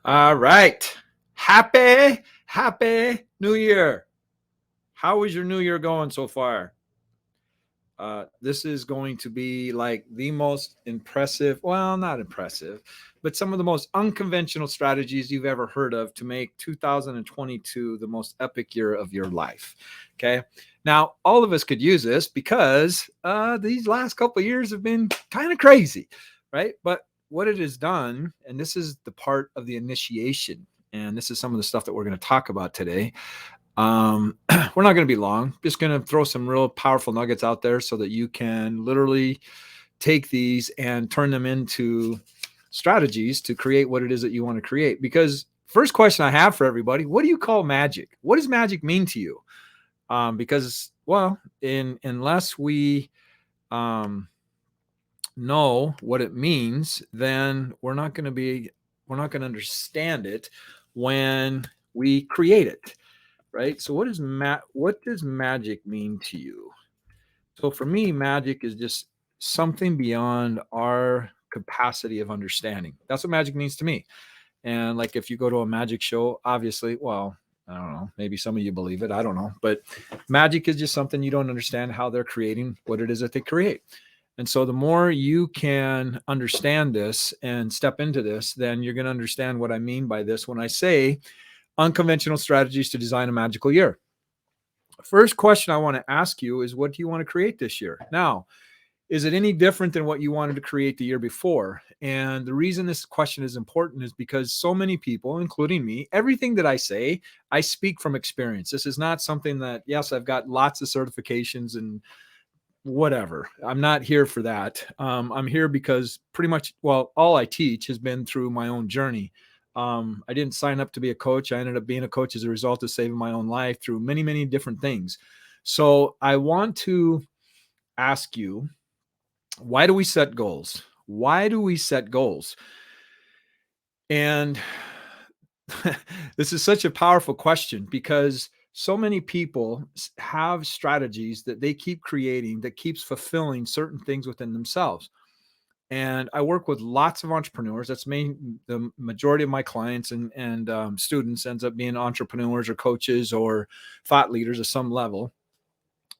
All right. Happy New Year. How is your New Year going so far? This is going to be like the most impressive, well, not impressive, but some of the most unconventional strategies you've ever heard of to make 2022 the most epic year of your life. Okay. Now, all of us could use this because these last couple of years have been kind of crazy, right? But what it has done, and this is the part of the initiation, and this is some of the stuff that we're going to talk about today. We're not going to be long. Just going to throw some real powerful nuggets out there so that you can literally take these and turn them into strategies to create what it is that you want to create. Because first question I have for everybody, what do you call magic? What does magic mean to you? Because well, unless we know what it means, then we're not going to understand it when we create it. Right. So what does magic mean to you? So for me, magic is just something beyond our capacity of understanding. That's what magic means to me. And like if you go to a magic show, obviously, well, I don't know, maybe some of you believe it, I don't know, but magic is just something you don't understand how they're creating what it is that they create. And so the more you can understand this and step into this, then you're going to understand what I mean by this when I say unconventional strategies to design a magical year. First question I want to ask you is, what do you want to create this year? Now, is it any different than what you wanted to create the year before? And the reason this question is important is because so many people, including me, everything that I say, I speak from experience. This is not something that, yes, I've got lots of certifications and whatever. I'm not here for that. I'm here because pretty much, well, all I teach has been through my own journey. I didn't sign up to be a coach. I ended up being a coach as a result of saving my own life through many, many different things. So I want to ask you, why do we set goals? Why do we set goals? And this is such a powerful question because so many people have strategies that they keep creating that keeps fulfilling certain things within themselves. And I work with lots of entrepreneurs. That's the majority of my clients and students ends up being entrepreneurs or coaches or thought leaders at some level.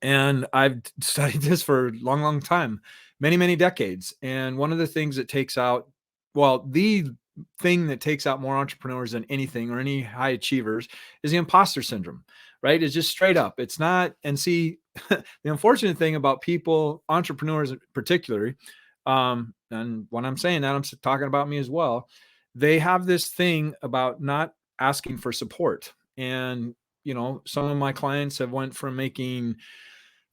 And I've studied this for a long, long time, many, many decades. And one of the things that takes out, well, the thing that takes out more entrepreneurs than anything or any high achievers is the imposter syndrome, right? It's just straight up. It's not, and see, the unfortunate thing about people, entrepreneurs particularly, and when I'm saying that, I'm talking about me as well. They have this thing about not asking for support. And, some of my clients have went from making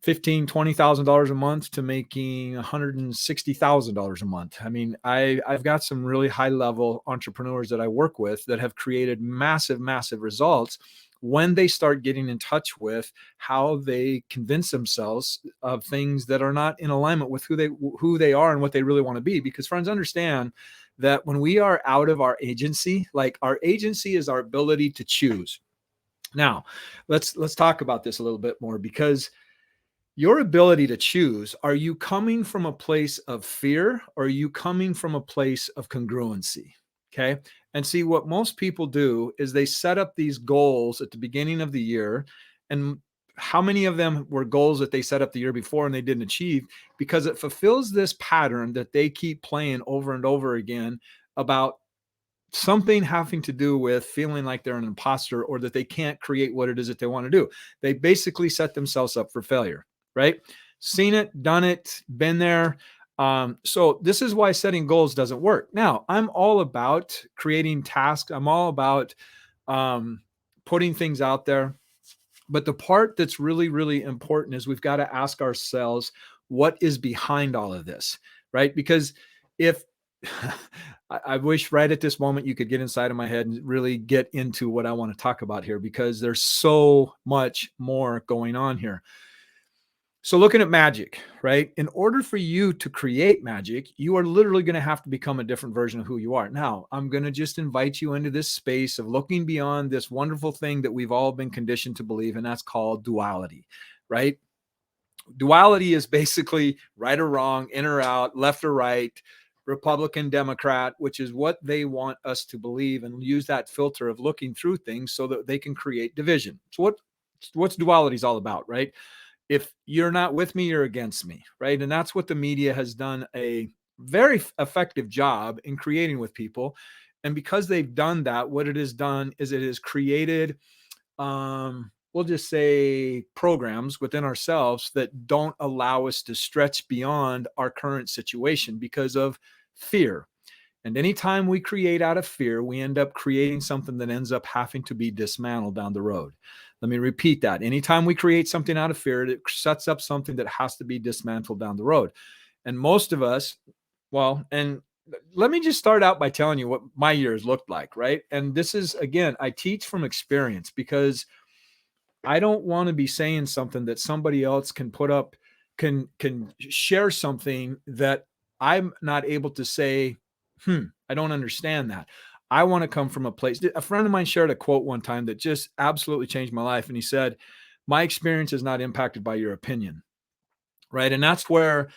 $15,000-$20,000 a month to making $160,000 a month. I mean, I've got some really high level entrepreneurs that I work with that have created massive, massive results when they start getting in touch with how they convince themselves of things that are not in alignment with who they are and what they really want to be. Because friends, understand that when we are out of our agency, like our agency is our ability to choose. Now, let's talk about this a little bit more, because your ability to choose, are you coming from a place of fear or are you coming from a place of congruency? Okay. And see, what most people do is they set up these goals at the beginning of the year. And how many of them were goals that they set up the year before and they didn't achieve? Because it fulfills this pattern that they keep playing over and over again about something having to do with feeling like they're an imposter or that they can't create what it is that they want to do. They basically set themselves up for failure, right? Seen it, done it, been there. So this is why setting goals doesn't work. Now, I'm all about creating tasks. I'm all about putting things out there. But the part that's really, really important is we've got to ask ourselves, what is behind all of this, right? Because if I wish right at this moment you could get inside of my head and really get into what I want to talk about here, because there's so much more going on here. So looking at magic, right? In order for you to create magic, you are literally going to have to become a different version of who you are. Now, I'm going to just invite you into this space of looking beyond this wonderful thing that we've all been conditioned to believe, and that's called duality, right? Duality is basically right or wrong, in or out, left or right, Republican, Democrat, which is what they want us to believe, and use that filter of looking through things so that they can create division. So what's duality is all about, right? If you're not with me, you're against me, right? And that's what the media has done a very effective job in creating with people. And because they've done that, what it has done is it has created, we'll just say, programs within ourselves that don't allow us to stretch beyond our current situation because of fear. And anytime we create out of fear, we end up creating something that ends up having to be dismantled down the road. Let me repeat that. Anytime we create something out of fear, it sets up something that has to be dismantled down the road. And most of us, well, and let me just start out by telling you what my years looked like, right? And this is, again, I teach from experience because I don't want to be saying something that somebody else can put up, can share something that I'm not able to say, I don't understand that. I want to come from a place. A friend of mine shared a quote one time that just absolutely changed my life. And he said, "My experience is not impacted by your opinion." Right. And that's where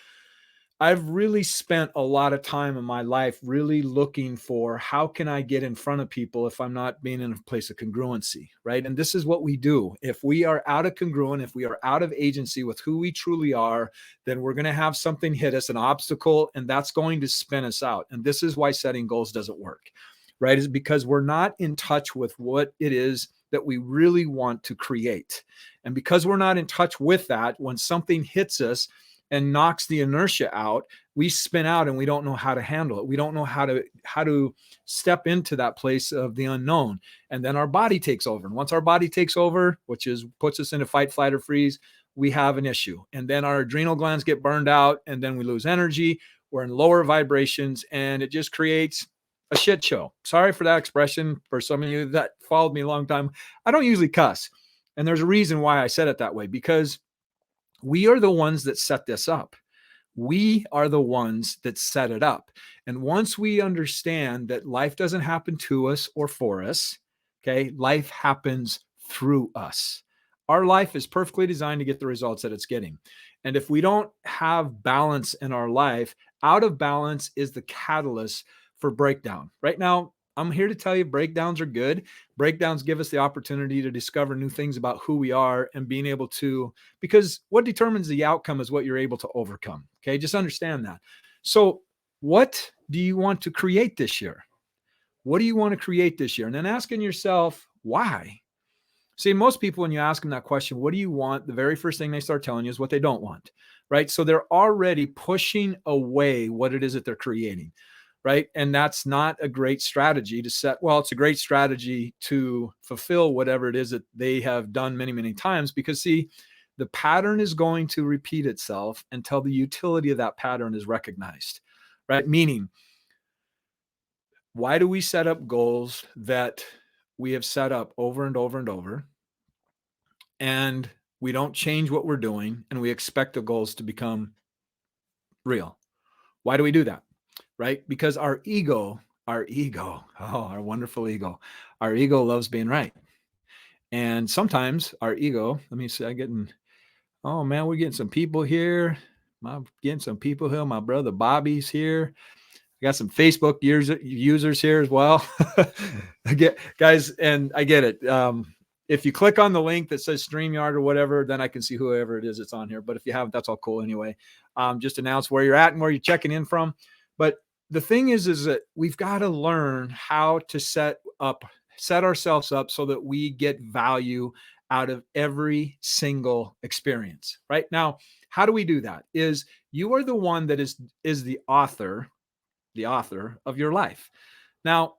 I've really spent a lot of time in my life really looking for how can I get in front of people if I'm not being in a place of congruency, right? And this is what we do. If we are out of congruent, if we are out of agency with who we truly are, then we're going to have something hit us, an obstacle, and that's going to spin us out. And this is why setting goals doesn't work, right? Is because we're not in touch with what it is that we really want to create. And because we're not in touch with that, when something hits us, and knocks the inertia out, we spin out and we don't know how to handle it. We don't know how to step into that place of the unknown. And then our body takes over. And once our body takes over, which is puts us into fight, flight, or freeze, we have an issue. And then our adrenal glands get burned out, and then we lose energy. We're in lower vibrations, and it just creates a shit show. Sorry for that expression. For some of you that followed me a long time, I don't usually cuss. And there's a reason why I said it that way, because we are the ones that set this up. We are the ones that set it up. And once we understand that life doesn't happen to us or for us, okay, life happens through us. Our life is perfectly designed to get the results that it's getting. And if we don't have balance in our life, out of balance is the catalyst for breakdown. Right now, I'm here to tell you breakdowns are good. Breakdowns give us the opportunity to discover new things about who we are and being able to, because what determines the outcome is what you're able to overcome. Okay, just understand that. So, what do you want to create this year? What do you want to create this year? And then asking yourself, why? See, most people, when you ask them that question, what do you want? The very first thing they start telling you is what they don't want, right? So they're already pushing away what it is that they're creating, right? And that's not a great strategy to set. Well, it's a great strategy to fulfill whatever it is that they have done many, many times, because see, the pattern is going to repeat itself until the utility of that pattern is recognized, right? Meaning, why do we set up goals that we have set up over and over and over, and we don't change what we're doing, and we expect the goals to become real? Why do we do that? Right? Because our wonderful ego, our ego loves being right. And sometimes our ego, let me see, oh man, we're getting some people here. I'm getting some people here. My brother Bobby's here. I got some Facebook users here as well. I get guys, and I get it. If you click on the link that says StreamYard or whatever, then I can see whoever it is that's on here. But if you haven't, that's all cool anyway. Just announce where you're at and where you're checking in from. But the thing is that we've got to learn how to set ourselves up so that we get value out of every single experience. Right now, how do we do that? Is you are the one that is the author of your life. Now,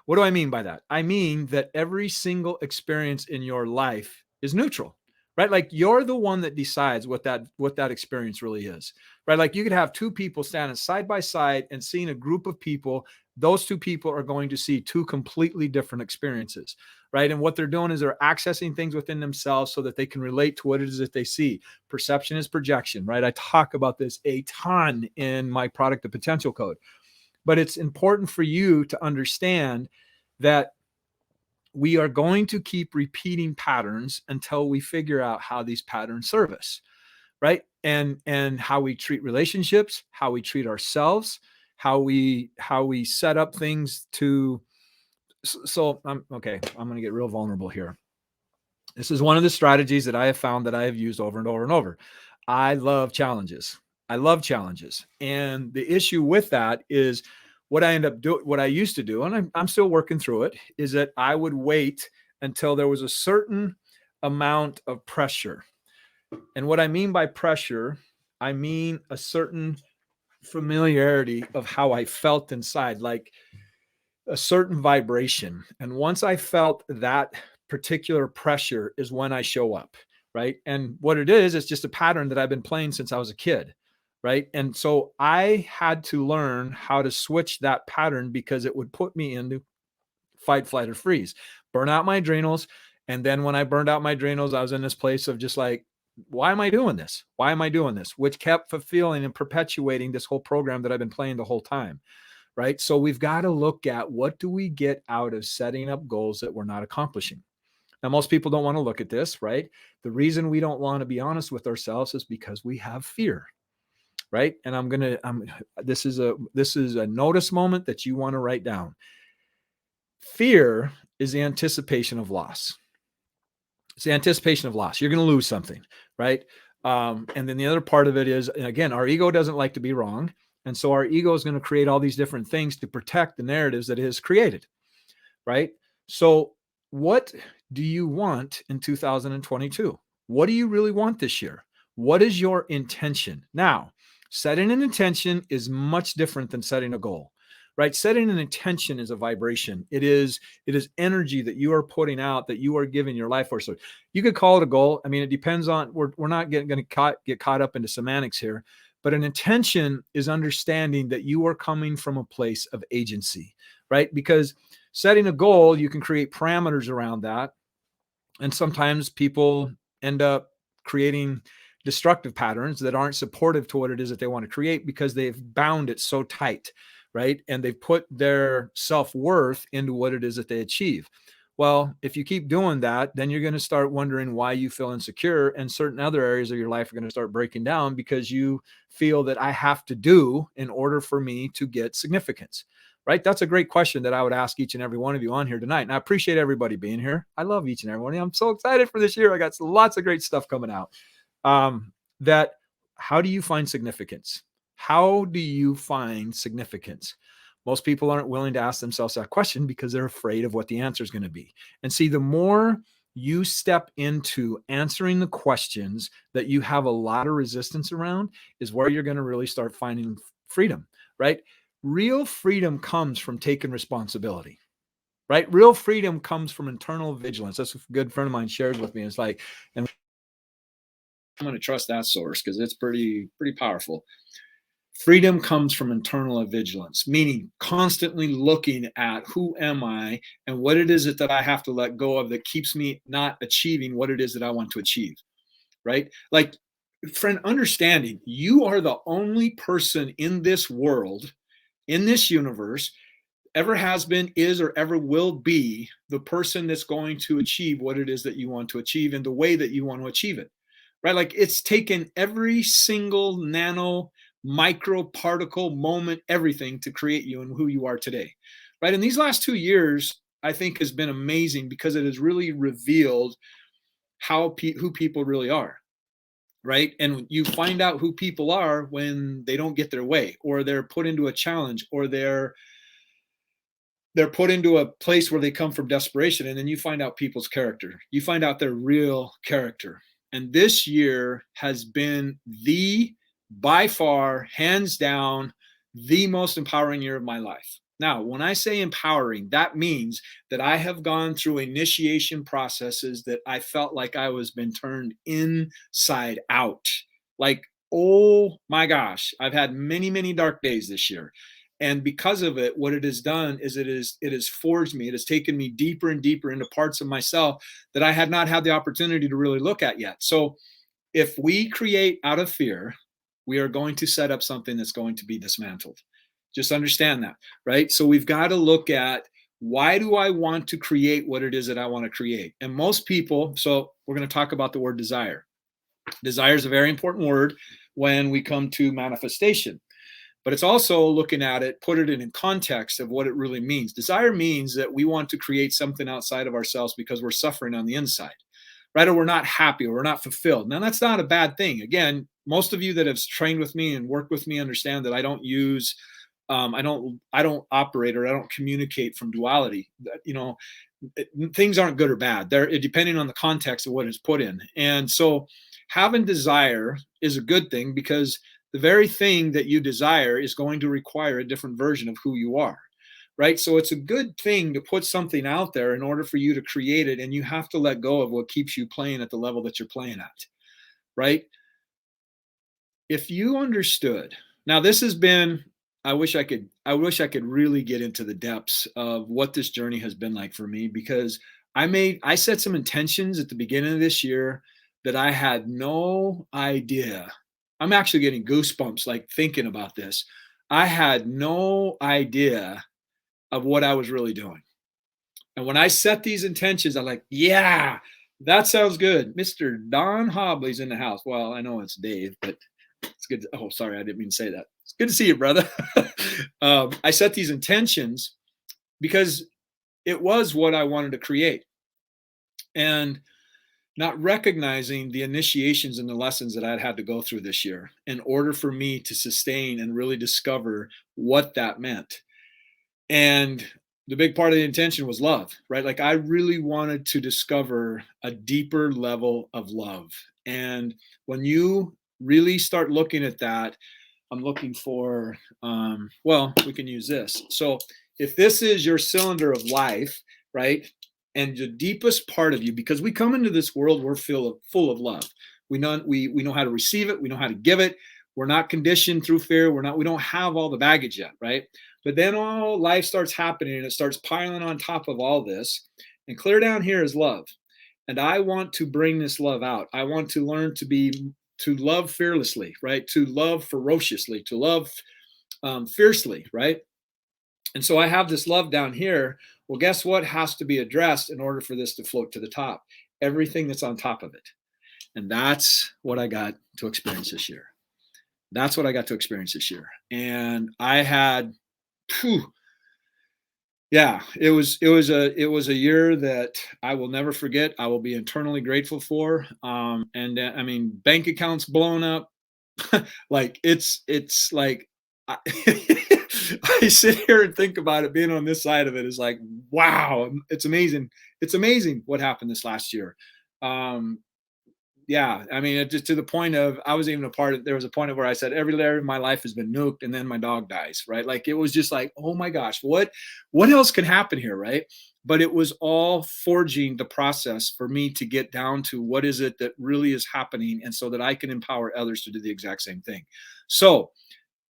what do I mean by that? I mean that every single experience in your life is neutral, right? Like you're the one that decides what that experience really is, right? Like you could have two people standing side by side and seeing a group of people. Those two people are going to see two completely different experiences, right? And what they're doing is they're accessing things within themselves so that they can relate to what it is that they see. Perception is projection, right? I talk about this a ton in my Product of Potential Code. But it's important for you to understand that we are going to keep repeating patterns until we figure out how these patterns serve us, right? and how we treat relationships, how we treat ourselves, how we set up things to. So I'm okay. I'm going to get real vulnerable here. This is one of the strategies that I have found that I have used over and over and over. I love challenges. I love challenges. And the issue with that is what I used to do, and I'm still working through it, is that I would wait until there was a certain amount of pressure. And what I mean by pressure, I mean a certain familiarity of how I felt inside, like a certain vibration. And once I felt that particular pressure is when I show up, right? And what it is, it's just a pattern that I've been playing since I was a kid, right? And so I had to learn how to switch that pattern because it would put me into fight, flight, or freeze, burn out my adrenals. And then when I burned out my adrenals, I was in this place of just like, why am I doing this? Why am I doing this? Which kept fulfilling and perpetuating this whole program that I've been playing the whole time. Right. So we've got to look at what do we get out of setting up goals that we're not accomplishing. Now, most people don't want to look at this, right? The reason we don't want to be honest with ourselves is because we have fear, right? And this is a notice moment that you want to write down. Fear is the anticipation of loss. It's the anticipation of loss. You're going to lose something, right? And then the other part of it is, again, our ego doesn't like to be wrong. And so our ego is going to create all these different things to protect the narratives that it has created, right? So what do you want in 2022? What do you really want this year? What is your intention? Now, setting an intention is much different than setting a goal, right? Setting an intention is a vibration. It is energy that you are putting out, that you are giving your life for. So you could call it a goal. I mean, it depends on, we're not going to get caught up into semantics here, but an intention is understanding that you are coming from a place of agency, right? Because setting a goal, you can create parameters around that. And sometimes people end up creating destructive patterns that aren't supportive to what it is that they want to create because they've bound it so tight, right? And they've put their self-worth into what it is that they achieve. Well, if you keep doing that, then you're going to start wondering why you feel insecure, and certain other areas of your life are going to start breaking down because you feel that I have to do in order for me to get significance, right? That's a great question that I would ask each and every one of you on here tonight. And I appreciate everybody being here. I love each and every one of you. I'm so excited for this year. I got lots of great stuff coming out. That how do you find significance? How do you find significance? Most people aren't willing to ask themselves that question because they're afraid of what the answer is going to be. And see, the more you step into answering the questions that you have a lot of resistance around is where you're going to really start finding freedom, right? Real freedom comes from taking responsibility, right? Real freedom comes from internal vigilance. That's a good friend of mine shares with me. It's like, and I'm going to trust that source because it's pretty powerful. Freedom comes from internal vigilance, meaning constantly looking at who am I and what it is that I have to let go of that keeps me not achieving what it is that I want to achieve, right? Like, friend, understanding you are the only person in this world, in this universe, ever has been, is, or ever will be the person that's going to achieve what it is that you want to achieve in the way that you want to achieve it, right? Like, it's taken every single nano micro particle moment, everything to create you and who you are today, right? And these last 2 years, I think, has been amazing because it has really revealed who people really are, right? And you find out who people are when they don't get their way, or they're put into a challenge, or they're put into a place where they come from desperation, and then you find out people's character. You find out their real character. And this year has been by far, hands down, the most empowering year of my life. Now, when I say empowering, that means that I have gone through initiation processes that I felt like I was been turned inside out. Like, oh my gosh, I've had many, many dark days this year. And because of it, what it has done is it has forged me. It has taken me deeper and deeper into parts of myself that I had not had the opportunity to really look at yet. So if we create out of fear, we are going to set up something that's going to be dismantled. Just understand that, right? So we've got to look at, why do I want to create what it is that I want to create? And most people, so we're going to talk about the word desire. Desire is a very important word when we come to manifestation, but it's also looking at it, put it in context of what it really means. Desire means that we want to create something outside of ourselves because we're suffering on the inside, right? Or we're not happy or we're not fulfilled. Now, that's not a bad thing. Again, most of you that have trained with me and worked with me understand that I don't use I don't operate or I don't communicate from duality. You know, things aren't good or bad. They're depending on the context of what is put in. And so having desire is a good thing because the very thing that you desire is going to require a different version of who you are. Right. So it's a good thing to put something out there in order for you to create it. And you have to let go of what keeps you playing at the level that you're playing at. Right. If you understood, now this has been, I wish I could really get into the depths of what this journey has been like for me because I set some intentions at the beginning of this year that I had no idea. I'm actually getting goosebumps like thinking about this. I had no idea of what I was really doing. And when I set these intentions, I'm like, yeah, that sounds good. Mr. Don Hobley's in the house. Well, I know it's Dave, but it's good. Oh, sorry, I didn't mean to say that. It's good to see you, brother. I set these intentions because it was what I wanted to create. And not recognizing the initiations and the lessons that I'd had to go through this year in order for me to sustain and really discover what that meant. And the big part of the intention was love, right? Like I really wanted to discover a deeper level of love. And when you really start looking at that, I'm looking for, well, we can use this. So if this is your cylinder of life, right? And the deepest part of you, because we come into this world, we're full of love. We know how to receive it. We know how to give it. We're not conditioned through fear. We don't have all the baggage yet, right? But then all life starts happening and it starts piling on top of all this. And clear down here is love. And I want to bring this love out. I want to learn to love fearlessly, right? To love ferociously, to love fiercely, right? And so I have this love down here. Well, guess what has to be addressed in order for this to float to the top? Everything that's on top of it. And that's what I got to experience this year. That's what I got to experience this year. And I had, whew, yeah, it was a year that I will never forget. I will be eternally grateful for. And I mean, bank accounts blown up. Like it's like I, I sit here and think about it. Being on this side of it is like, wow, it's amazing. It's amazing what happened this last year. Um, yeah, I mean, it just to the point of I was even a part of. There was a point of where I said every layer of my life has been nuked, and then my dog dies. Right, like it was just like, oh my gosh, what else can happen here, right? But it was all forging the process for me to get down to what is it that really is happening, and so that I can empower others to do the exact same thing. So,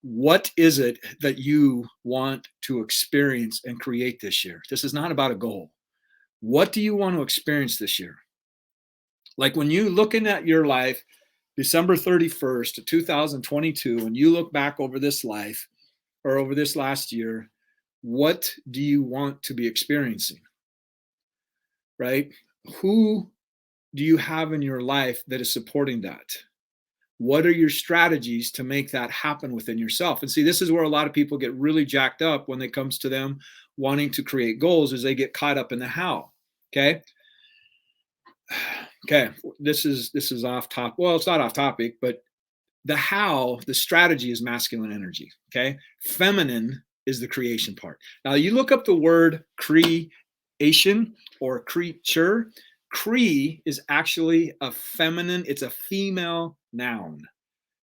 what is it that you want to experience and create this year? This is not about a goal. What do you want to experience this year? Like when you looking at your life, December 31st, 2022, and you look back over this life or over this last year, what do you want to be experiencing? Right? Who do you have in your life that is supporting that? What are your strategies to make that happen within yourself? And see, this is where a lot of people get really jacked up when it comes to them wanting to create goals, is they get caught up in the how. Okay. Okay, this is off topic. Well, it's not off topic, but the how, the strategy is masculine energy. Okay, feminine is the creation part. Now, you look up the word creation or creature. Cree is actually a feminine. It's a female noun.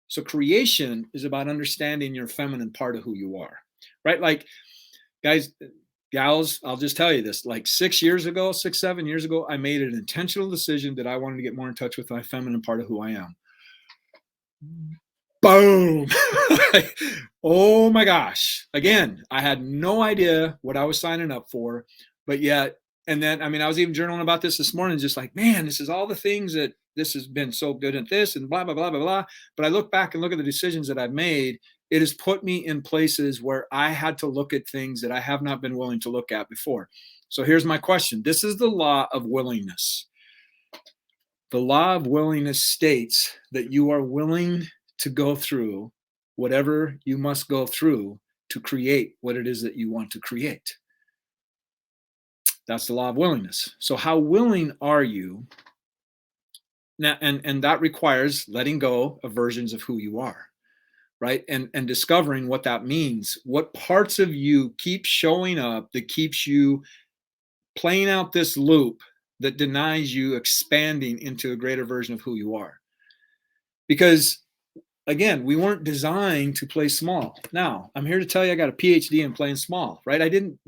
So creation is about understanding your feminine part of who you are, right? Like, guys, gals, I'll just tell you this, like 6 years ago, 7 years ago, I made an intentional decision that I wanted to get more in touch with my feminine part of who I am. Boom. Oh my gosh. Again, I had no idea what I was signing up for, but yet, and then, I mean, I was even journaling about this morning, just like, man, this is all the things that this has been so good at this and blah, blah, blah, blah, blah. But I look back and look at the decisions that I've made. It has put me in places where I had to look at things that I have not been willing to look at before. So here's my question. This is the law of willingness. The law of willingness states that you are willing to go through whatever you must go through to create what it is that you want to create. That's the law of willingness. So how willing are you now? And that requires letting go of versions of who you are, right? And discovering what that means. What parts of you keep showing up that keeps you playing out this loop that denies you expanding into a greater version of who you are. Because again, we weren't designed to play small. Now, I'm here to tell you I got a PhD in playing small, right? I didn't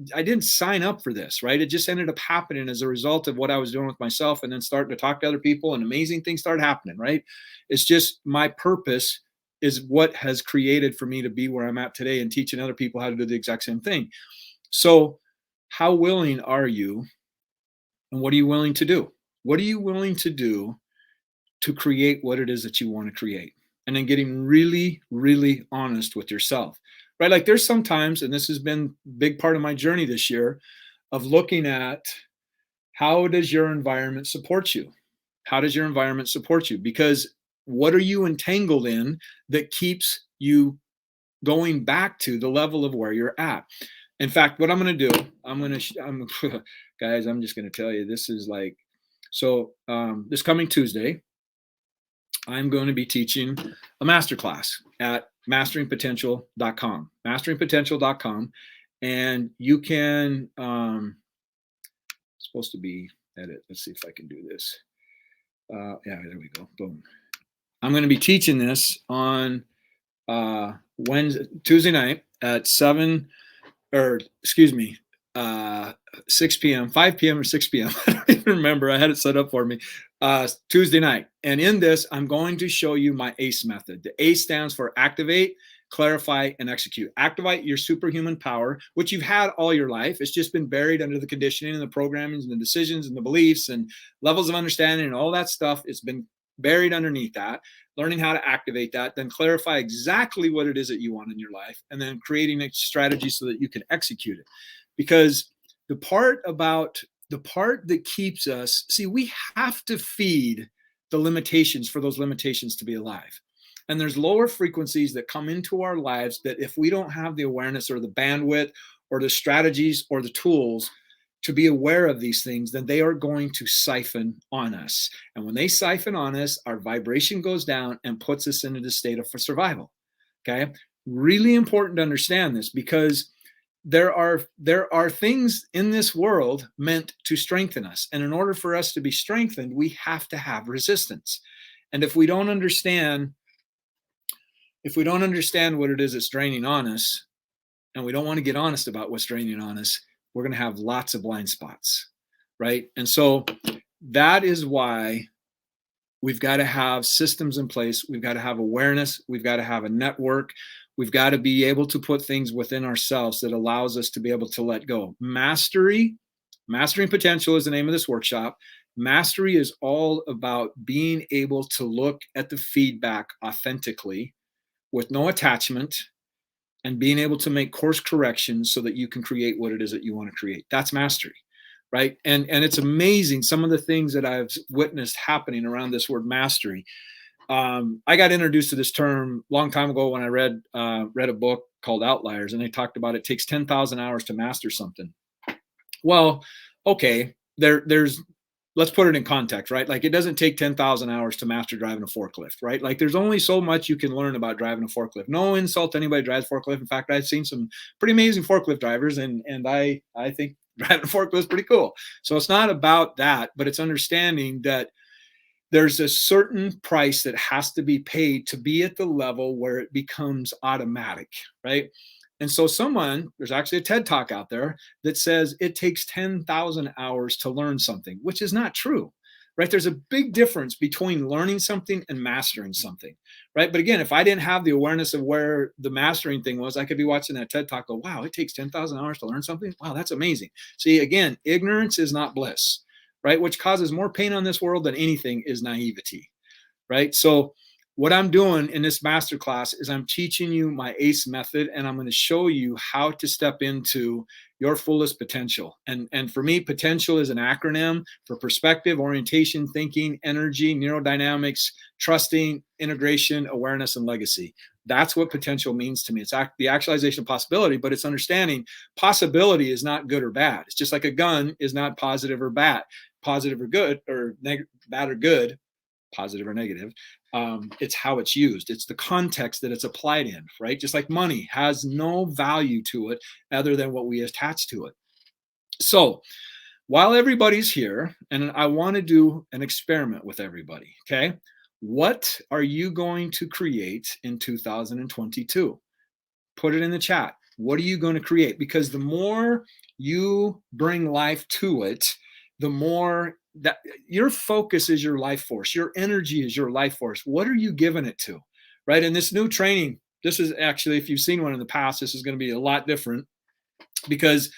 sign up for this, right? It just ended up happening as a result of what I was doing with myself and then starting to talk to other people and amazing things started happening, right? It's just my purpose is what has created for me to be where I'm at today and teaching other people how to do the exact same thing. So, how willing are you and what are you willing to do? What are you willing to do to create what it is that you want to create? And then getting really, really honest with yourself, right? Like there's sometimes, and this has been a big part of my journey this year, of looking at how does your environment support you? How does your environment support you? Because what are you entangled in that keeps you going back to the level of where you're at? In fact, what I'm going to do, guys, I'm just going to tell you, this is like, so this coming Tuesday, I'm going to be teaching a masterclass at masteringpotential.com, masteringpotential.com. And you can, supposed to be edit. Let's see if I can do this. Yeah, there we go. Boom. I'm going to be teaching this on Tuesday night at 6 p.m., 5 p.m. or 6 p.m. I don't even remember. I had it set up for me. Tuesday night. And in this, I'm going to show you my ACE method. The ACE stands for activate, clarify, and execute. Activate your superhuman power, which you've had all your life. It's just been buried under the conditioning and the programming and the decisions and the beliefs and levels of understanding and all that stuff. It's been buried underneath that. Learning how to activate that, then clarify exactly what it is that you want in your life, and then creating a strategy so that you can execute it. Because the part that keeps us, see, we have to feed the limitations for those limitations to be alive. And there's lower frequencies that come into our lives that if we don't have the awareness or the bandwidth or the strategies or the tools to be aware of these things, then they are going to siphon on us. And when they siphon on us, our vibration goes down and puts us into the state of survival. Okay. Really important to understand this, because there are things in this world meant to strengthen us. And in order for us to be strengthened, we have to have resistance. And if we don't understand what it is that's draining on us, and we don't want to get honest about what's draining on us, we're going to have lots of blind spots, right? And so that is why we've got to have systems in place. We've got to have awareness. We've got to have a network. We've got to be able to put things within ourselves that allows us to be able to let go. Mastering potential is the name of this workshop. Mastery is all about being able to look at the feedback authentically with no attachment, and being able to make course corrections so that you can create what it is that you want to create. That's mastery, right? And it's amazing some of the things that I've witnessed happening around this word mastery. I got introduced to this term a long time ago when I read a book called Outliers, and they talked about it takes 10,000 hours to master something. Well, okay, let's put it in context, right? Like it doesn't take 10,000 hours to master driving a forklift, right? Like there's only so much you can learn about driving a forklift. No insult to anybody who drives forklift. In fact, I've seen some pretty amazing forklift drivers, and I think driving a forklift is pretty cool. So it's not about that, but it's understanding that there's a certain price that has to be paid to be at the level where it becomes automatic, right? And so there's actually a TED Talk out there that says it takes 10,000 hours to learn something, which is not true, right? There's a big difference between learning something and mastering something, right? But again, if I didn't have the awareness of where the mastering thing was, I could be watching that TED Talk, go, wow, it takes 10,000 hours to learn something. Wow, that's amazing. See, again, ignorance is not bliss, right? Which causes more pain on this world than anything is naivety, right? So What I'm doing in this masterclass is I'm teaching you my ACE method, and I'm going to show you how to step into your fullest potential. And for me, potential is an acronym for perspective, orientation, thinking, energy, neurodynamics, trusting, integration, awareness, and legacy. That's what potential means to me. It's the actualization of possibility, but it's understanding possibility is not good or bad. It's just like a gun is not positive or bad, positive or good, or bad or good, positive or negative. It's how it's used. It's the context that it's applied in, right? Just like money has no value to it other than what we attach to it. So while everybody's here, and I want to do an experiment with everybody, okay? What are you going to create in 2022? Put it in the chat. What are you going to create? Because the more you bring life to it, the more that your focus is your life force, your energy is your life force. What are you giving it to? Right? And this new training, this is actually, if you've seen one in the past, this is going to be a lot different, because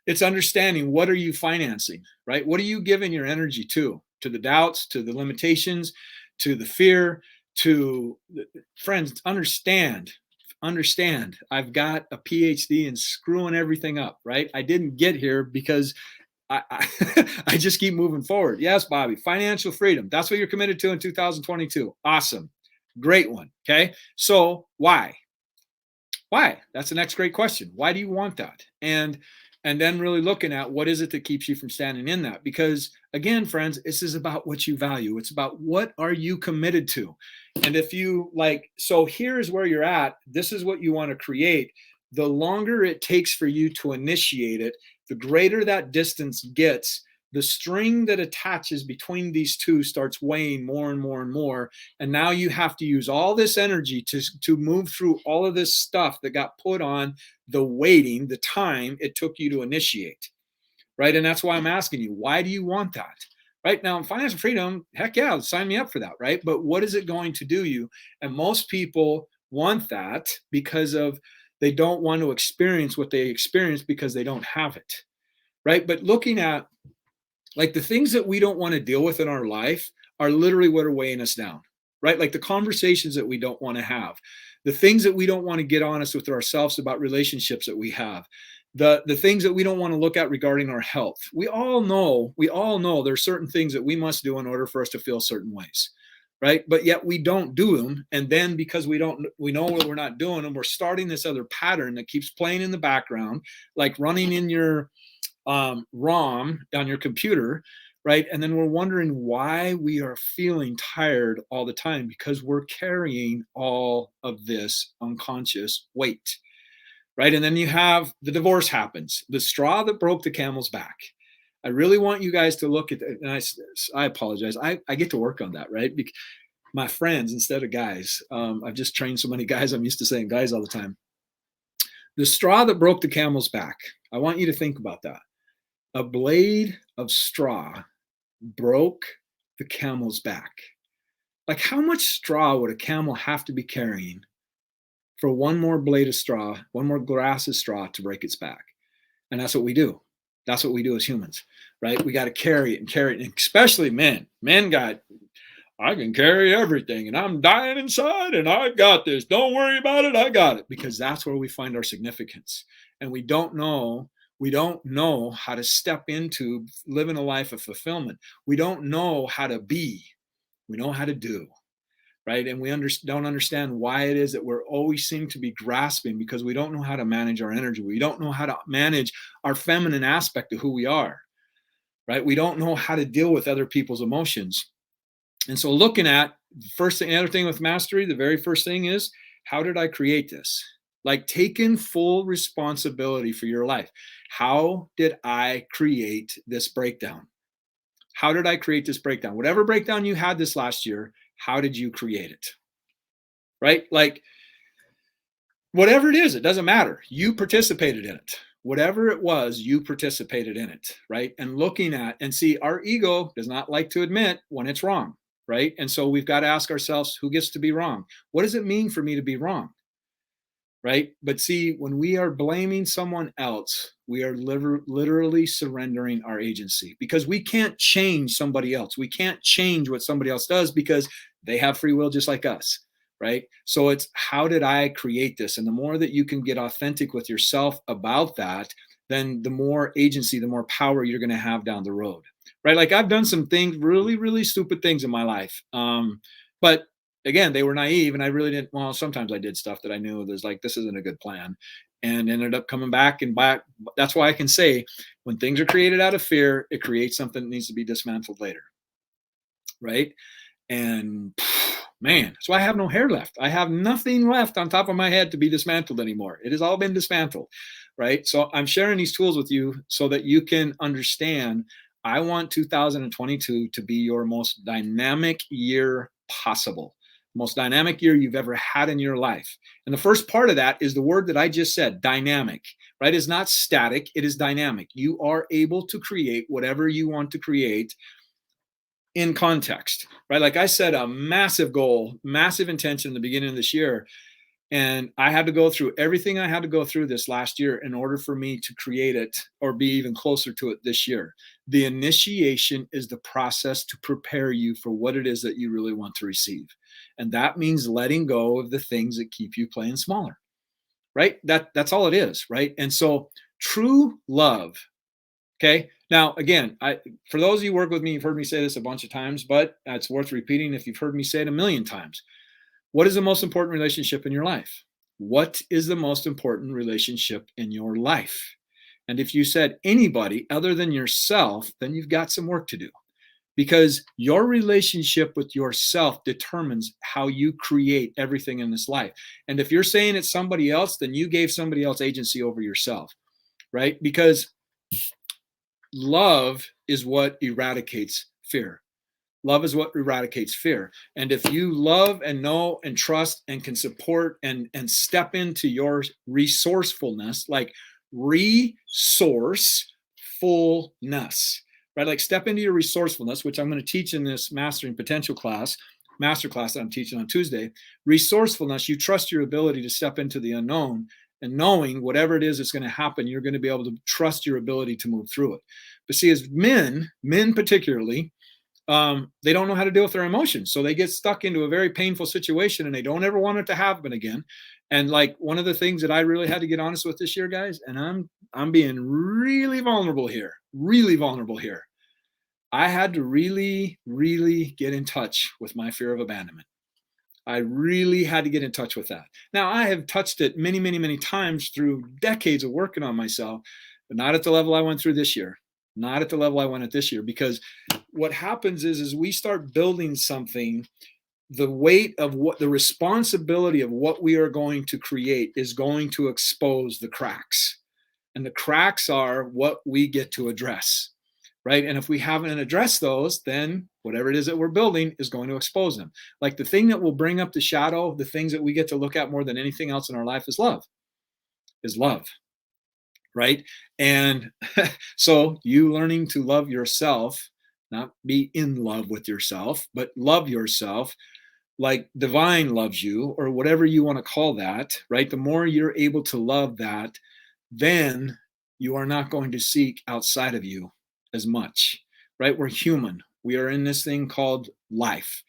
it's understanding what are you financing, right? What are you giving your energy to the doubts, to the limitations, to the fear, to friends, understand, I've got a PhD in screwing everything up, right? I didn't get here because I just keep moving forward. Yes, Bobby, financial freedom. That's what you're committed to in 2022. Awesome. Great one. Okay. So why? Why? That's the next great question. Why do you want that? And then really looking at what is it that keeps you from standing in that? Because again, friends, this is about what you value. It's about what are you committed to? And if you like, so here's where you're at. This is what you want to create. The longer it takes for you to initiate it, the greater that distance gets. The string that attaches between these two starts weighing more and more and more. And now you have to use all this energy to move through all of this stuff that got put on the waiting, the time it took you to initiate, right? And that's why I'm asking you, why do you want that? Right now, in financial freedom, heck yeah, sign me up for that, right? But what is it going to do you? And most people want that because of they don't want to experience what they experience because they don't have it, right? But looking at like the things that we don't want to deal with in our life are literally what are weighing us down, right? Like the conversations that we don't want to have, the things that we don't want to get honest with ourselves about relationships that we have, the things that we don't want to look at regarding our health. We all know there's certain things that we must do in order for us to feel certain ways, right? But yet we don't do them. And then because we know what we're not doing, and we're starting this other pattern that keeps playing in the background, like running in your ROM on your computer, right? And then we're wondering why we are feeling tired all the time because we're carrying all of this unconscious weight, right? And then you have the divorce happens, the straw that broke the camel's back. I really want you guys to look at it. And I apologize. I get to work on that, right? Because my friends instead of guys. I've just trained so many guys. I'm used to saying guys all the time. The straw that broke the camel's back. I want you to think about that. A blade of straw broke the camel's back. Like, how much straw would a camel have to be carrying for one more blade of straw, one more glass of straw to break its back? And that's what we do. That's what we do as humans, right? We got to carry it and carry it. And especially men. Men got, I can carry everything and I'm dying inside and I got this. Don't worry about it. I got it. Because that's where we find our significance. And we don't know how to step into living a life of fulfillment. We don't know how to be. We know how to do, right? And we don't understand why it is that we're always seem to be grasping because we don't know how to manage our energy. We don't know how to manage our feminine aspect of who we are, right? We don't know how to deal with other people's emotions. And so looking at first thing, another thing with mastery, the very first thing is, how did I create this? Like taking full responsibility for your life. How did I create this breakdown? How did I create this breakdown? Whatever breakdown you had this last year, how did you create it? Right? Like whatever it is, it doesn't matter. You participated in it. Whatever it was, you participated in it, right? And looking at and see, our ego does not like to admit when it's wrong, right? And so we've got to ask ourselves, who gets to be wrong? What does it mean for me to be wrong? Right? But see, when we are blaming someone else, we are literally surrendering our agency because we can't change somebody else. We can't change what somebody else does because they have free will just like us. right? So it's, how did I create this? And the more that you can get authentic with yourself about that, then the more agency, the more power you're going to have down the road, right? Like I've done some things, really, really stupid things in my life. But again, they were naive and I really didn't, well, sometimes I did stuff that I knew there's like, this isn't a good plan, and ended up coming back and back. That's why I can say when things are created out of fear, it creates something that needs to be dismantled later, right? And man, that's why I have no hair left. I have nothing left on top of my head to be dismantled anymore. It has all been dismantled, right? So I'm sharing these tools with you so that you can understand. I want 2022 to be your most dynamic year possible, most dynamic year you've ever had in your life. And the first part of that is the word that I just said, dynamic, right? It's not static, it is dynamic. You are able to create whatever you want to create in context, right? Like I set a massive goal, massive intention in the beginning of this year. And I had to go through everything I had to go through this last year in order for me to create it or be even closer to it this year. The initiation is the process to prepare you for what it is that you really want to receive. And that means letting go of the things that keep you playing smaller, right? That's all it is, right? And so true love. Okay. Now, again, for those of you who work with me, you've heard me say this a bunch of times, but it's worth repeating if you've heard me say it a million times. What is the most important relationship in your life? What is the most important relationship in your life? And if you said anybody other than yourself, then you've got some work to do, because your relationship with yourself determines how you create everything in this life. And if you're saying it's somebody else, then you gave somebody else agency over yourself, right? Because love is what eradicates fear. Love is what eradicates fear. And if you love and know and trust and can support and step into your resourcefulness, like resourcefulness, right? Like step into your resourcefulness, which I'm going to teach in this Mastering Potential master class that I'm teaching on Tuesday. Resourcefulness, you trust your ability to step into the unknown, and knowing whatever it is that's going to happen, you're going to be able to trust your ability to move through it. But see, as men particularly, they don't know how to deal with their emotions. So they get stuck into a very painful situation and they don't ever want it to happen again. And like one of the things that I really had to get honest with this year, guys, and I'm being really vulnerable here, really vulnerable here. I had to really, really get in touch with my fear of abandonment. I really had to get in touch with that. Now, I have touched it many, many, many times through decades of working on myself, but not at the level I went through this year. Not at the level I went at this year, because what happens is we start building something, the weight of what the responsibility of what we are going to create is going to expose the cracks. And the cracks are what we get to address, right? And if we haven't addressed those, then whatever it is that we're building is going to expose them. Like the thing that will bring up the shadow, the things that we get to look at more than anything else in our life is love, right? And so you learning to love yourself, not be in love with yourself, but love yourself like divine loves you, or whatever you want to call that, right? The more you're able to love that, then you are not going to seek outside of you as much, right? We're human. We are in this thing called life,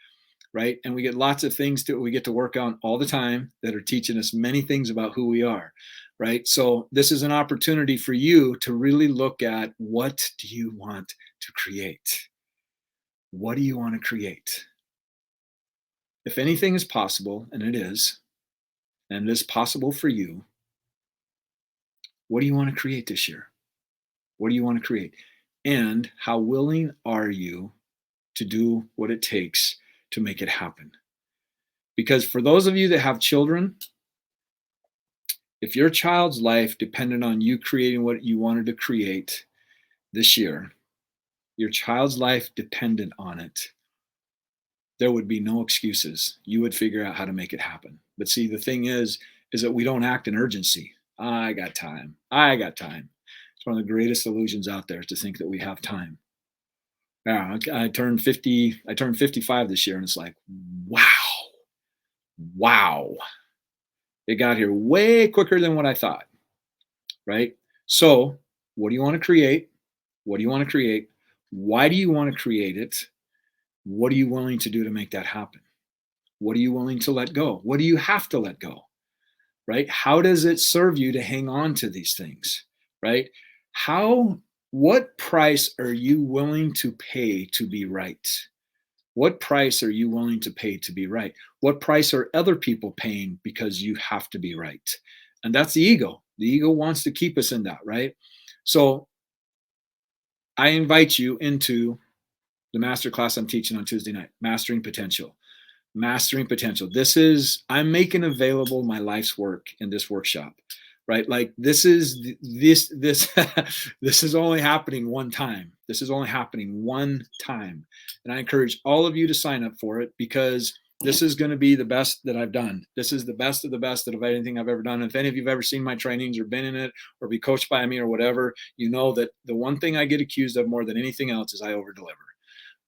right? And we get lots of things that we get to work on all the time that are teaching us many things about who we are, right? So this is an opportunity for you to really look at, what do you want to create? What do you want to create? If anything is possible, and it is possible for you, what do you want to create this year? What do you want to create? And how willing are you to do what it takes to make it happen? Because for those of you that have children, if your child's life depended on you creating what you wanted to create this year, your child's life depended on it, there would be no excuses. You would figure out how to make it happen. But see, the thing is that we don't act in urgency. I got time. I got time. It's one of the greatest illusions out there, to think that we have time. Yeah, I turned 50. I turned 55 this year, and it's like, wow. It got here way quicker than what I thought, right? So, what do you want to create? What do you want to create? Why do you want to create it? What are you willing to do to make that happen? What are you willing to let go? What do you have to let go? Right? How does it serve you to hang on to these things? Right? How, what price are you willing to pay to be right? What price are you willing to pay to be right? What price are other people paying because you have to be right? And that's the ego. The ego wants to keep us in that, right? So I invite you into the masterclass I'm teaching on Tuesday night, Mastering Potential. Mastering Potential. This is, I'm making available my life's work in this workshop, right? Like this this is only happening one time. This is only happening one time. And I encourage all of you to sign up for it, because this is going to be the best that I've done. This is the best of the best of anything I've ever done. And if any of you've ever seen my trainings or been in it or be coached by me or whatever, you know that the one thing I get accused of more than anything else is I over deliver,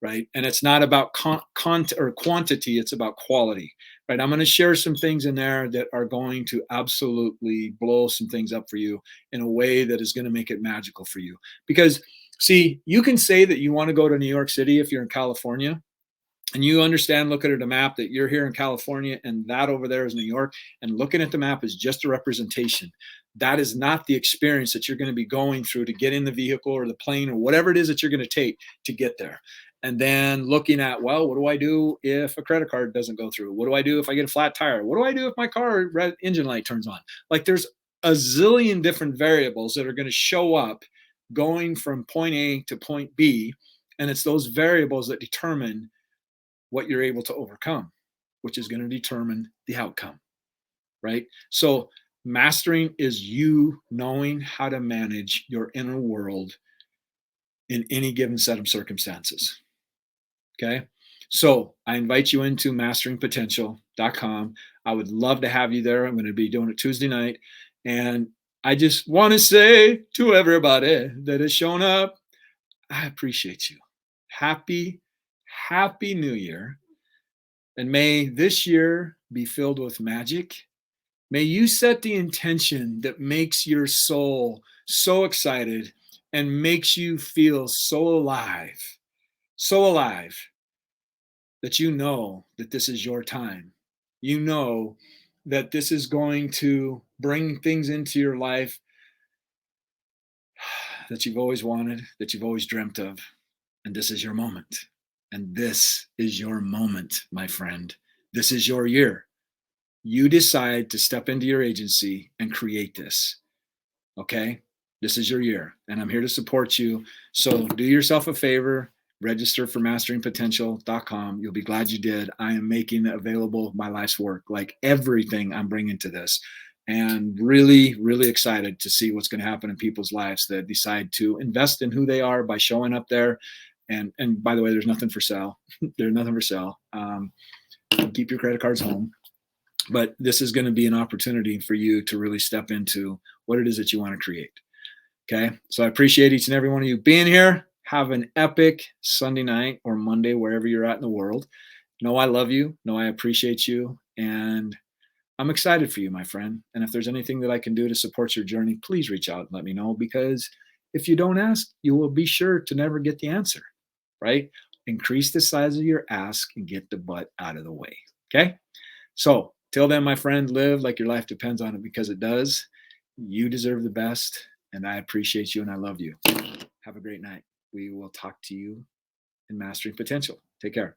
right? And it's not about content or quantity, it's about quality, right? I'm going to share some things in there that are going to absolutely blow some things up for you in a way that is going to make it magical for you. Because, see, you can say that you want to go to New York City if you're in California, and you understand looking at a map that you're here in California and that over there is New York, and looking at the map is just a representation. That is not the experience that you're going to be going through to get in the vehicle or the plane or whatever it is that you're going to take to get there. And then looking at, well, what do I do if a credit card doesn't go through? What do I do if I get a flat tire? What do I do if my car red engine light turns on? Like, there's a zillion different variables that are going to show up going from point A to point B. And it's those variables that determine what you're able to overcome, which is going to determine the outcome, right? So mastering is you knowing how to manage your inner world in any given set of circumstances. Okay. So I invite you into masteringpotential.com. I would love to have you there. I'm going to be doing it Tuesday night. And I just want to say to everybody that has shown up, I appreciate you. Happy New Year. And may this year be filled with magic. May you set the intention that makes your soul so excited and makes you feel so alive that you know that this is your time. You know that this is going to bring things into your life that you've always wanted, that you've always dreamt of. And this is your moment. And this is your moment, my friend. This is your year. You decide to step into your agency and create this. Okay? This is your year, and I'm here to support you. So do yourself a favor, register for masteringpotential.com. You'll be glad you did. I am making available my life's work, like everything I'm bringing to this. And really, really excited to see what's going to happen in people's lives that decide to invest in who they are by showing up there. And by the way, there's nothing for sale. There's nothing for sale. Keep your credit cards home. But this is going to be an opportunity for you to really step into what it is that you want to create. Okay. So I appreciate each and every one of you being here. Have an epic Sunday night or Monday, wherever you're at in the world. Know I love you. Know I appreciate you. And I'm excited for you, my friend. And if there's anything that I can do to support your journey, please reach out and let me know, because if you don't ask, you will be sure to never get the answer, right? Increase the size of your ask and get the butt out of the way. Okay. So till then, my friend, live like your life depends on it, because it does. You deserve the best, and I appreciate you and I love you. Have a great night. We will talk to you in Mastering Potential. Take care.